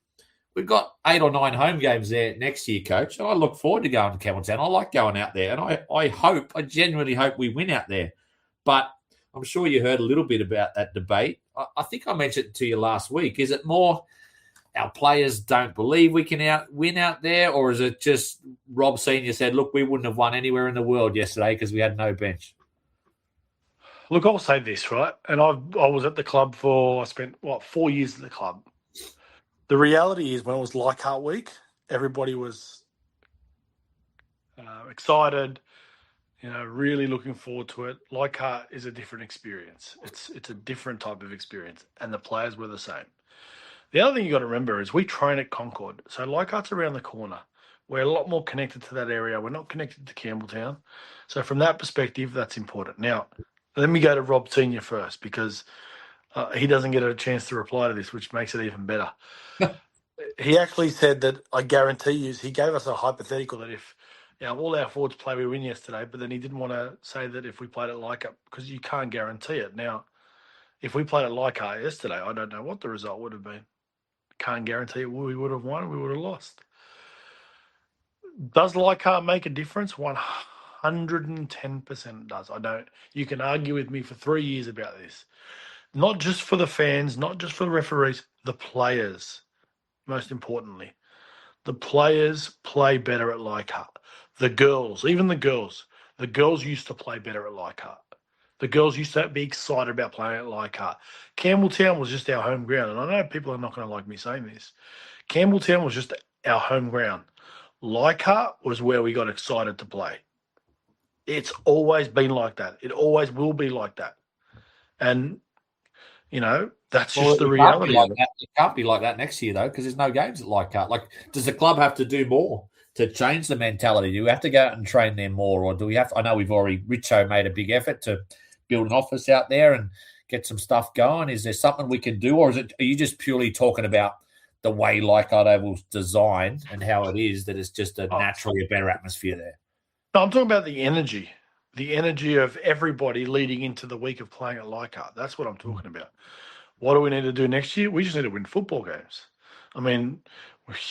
A: we've got 8 or 9 home games there next year, Coach. And I look forward to going to Campbelltown. I like going out there. And I genuinely hope we win out there. But I'm sure you heard a little bit about that debate. I think I mentioned it to you last week. Is it more our players don't believe we can win out there? Or is it just Rob Senior said, look, we wouldn't have won anywhere in the world yesterday because we had no bench?
B: Look, I'll say this, right? And I was at the club I spent, 4 years at the club. The reality is when it was Leichhardt week, everybody was excited, really looking forward to it. Leichhardt is a different experience. It's a different type of experience, and the players were the same. The other thing you got to remember is we train at Concord, so Leichhardt's around the corner. We're a lot more connected to that area. We're not connected to Campbelltown. So from that perspective, that's important. Now, let me go to Rob Senior first because he doesn't get a chance to reply to this, which makes it even better. He actually said that I guarantee you, he gave us a hypothetical that if all our forwards play, we win yesterday, but then he didn't want to say that if we played at Leichhardt because you can't guarantee it. Now, if we played at Leichhardt yesterday, I don't know what the result would have been. Can't guarantee it. We would have won. We would have lost. Does Leichhardt make a difference? 110% does. I don't. You can argue with me for 3 years about this. Not just for the fans, not just for the referees, the players. Most importantly, the players play better at Leichhardt. The girls, even the girls used to play better at Leichhardt. The girls used to be excited about playing at Leichhardt. Campbelltown was just our home ground, and I know people are not going to like me saying this. Campbelltown was just our home ground. Leichhardt was where we got excited to play. It's always been like that. It always will be like that. And that's just the reality of it.
A: It can't be like that next year, though, because there's no games at Leichhardt. Does the club have to do more to change the mentality? Do we have to go out and train there more? Or do we have to? I know Richo made a big effort to build an office out there and get some stuff going. Is there something we can do? Or are you just purely talking about the way Leichhardt Oval's designed and how it is, that it's just naturally a better atmosphere there?
B: No, I'm talking about the energy of everybody leading into the week of playing at Leichhardt. That's what I'm talking about. What do we need to do next year? We just need to win football games. I mean,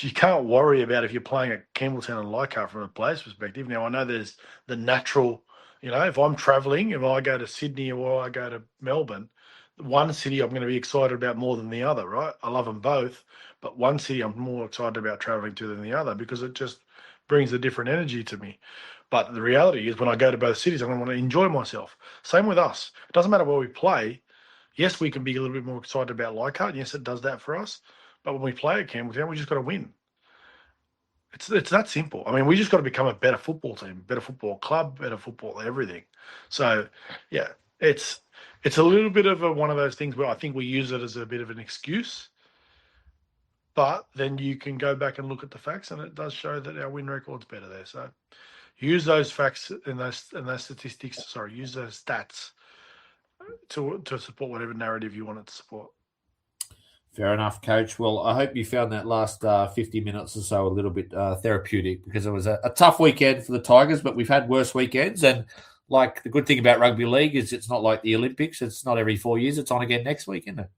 B: you can't worry about if you're playing at Campbelltown and Leichhardt from a player's perspective. Now, I know there's the natural, if I'm travelling, if I go to Sydney or I go to Melbourne, one city I'm going to be excited about more than the other, right? I love them both, but one city I'm more excited about travelling to than the other because it just brings a different energy to me. But the reality is when I go to both cities, I'm going to want to enjoy myself. Same with us. It doesn't matter where we play. Yes, we can be a little bit more excited about Leichhardt. Yes, it does that for us. But when we play at Campbelltown, we just got to win. It's that simple. I mean, we just got to become a better football team, better football club, better football everything. So, yeah, it's a little bit of one of those things where I think we use it as a bit of an excuse. But then you can go back and look at the facts, and it does show that our win record's better there. So use those facts and those statistics. Sorry, use those stats to support whatever narrative you want it to support.
A: Fair enough, Coach. Well, I hope you found that last 50 minutes or so a little bit therapeutic because it was a tough weekend for the Tigers, but we've had worse weekends. And the good thing about rugby league is it's not like the Olympics. It's not every 4 years. It's on again next week, isn't it?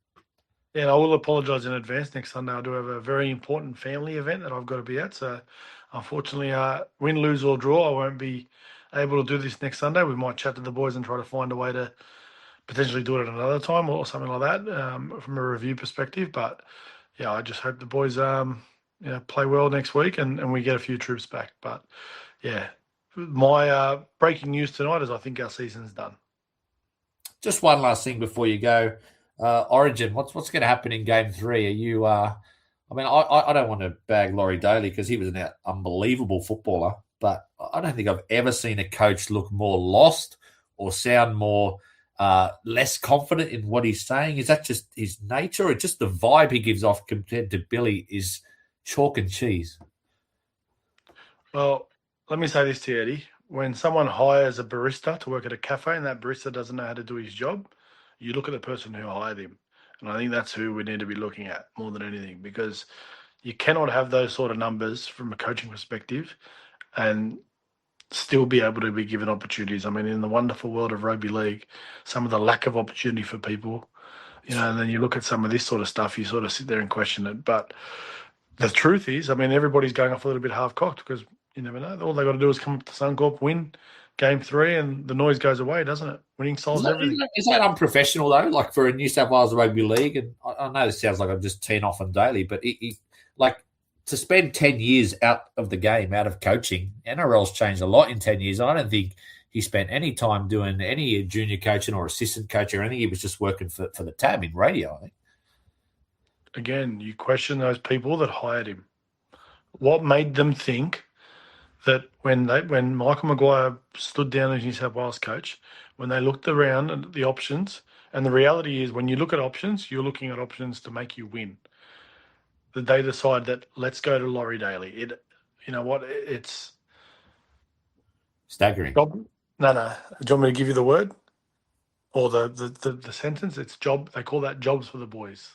B: Yeah, and I will apologise in advance. Next Sunday I do have a very important family event that I've got to be at. So, unfortunately, win, lose or draw, I won't be able to do this next Sunday, we might chat to the boys and try to find a way to potentially do it at another time or something like that from a review perspective. But yeah, I just hope the boys play well next week and we get a few troops back. But yeah, my breaking news tonight is I think our season's done.
A: Just one last thing before you go. Origin, what's going to happen in Game 3? Are you? I don't want to bag Laurie Daly because he was an unbelievable footballer, but I don't think I've ever seen a coach look more lost or sound more less confident in what he's saying. Is that just his nature, or just the vibe he gives off compared to Billy is chalk and cheese?
B: Well, let me say this to you, Eddie. When someone hires a barista to work at a cafe and that barista doesn't know how to do his job, you look at the person who hired him. And I think that's who we need to be looking at more than anything, because you cannot have those sort of numbers from a coaching perspective and still be able to be given opportunities. I mean, in the wonderful world of rugby league, some of the lack of opportunity for people, and then you look at some of this sort of stuff, you sort of sit there and question it. But the truth is, I mean, everybody's going off a little bit half-cocked because you never know. All they got to do is come up to Suncorp, win Game 3, and the noise goes away, doesn't it? Winning solves everything.
A: Is that unprofessional, though, like for a New South Wales Rugby League? And I know this sounds like I'm just teeing off on Daly, but to spend 10 years out of the game, out of coaching, NRL's changed a lot in 10 years. I don't think he spent any time doing any junior coaching or assistant coaching or anything. He was just working for the tab in radio, I think.
B: Again, you question those people that hired him. What made them think that when Michael Maguire stood down as New South Wales coach, when they looked around at the options, and the reality is when you look at options, you're looking at options to make you win. That they decide that let's go to Laurie Daly. It's
A: staggering.
B: No. Do you want me to give you the word or the sentence? It's job. They call that jobs for the boys.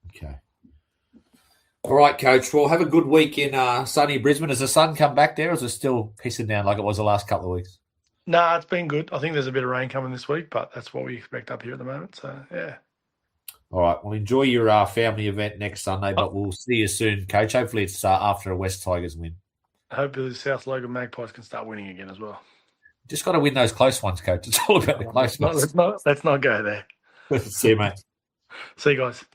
A: Okay. All right, Coach. Well, have a good week in sunny Brisbane. Has the sun come back there, or is it still pissing down like it was the last couple of weeks?
B: Nah, it's been good. I think there's a bit of rain coming this week, but that's what we expect up here at the moment. So, yeah.
A: All right. Well, enjoy your family event next Sunday, but we'll see you soon, Coach. Hopefully it's after a West Tigers win.
B: Hopefully the South Logan Magpies can start winning again as well.
A: Just got to win those close ones, Coach. It's all about the close ones.
B: Let's not go there.
A: See you, mate.
B: See you guys.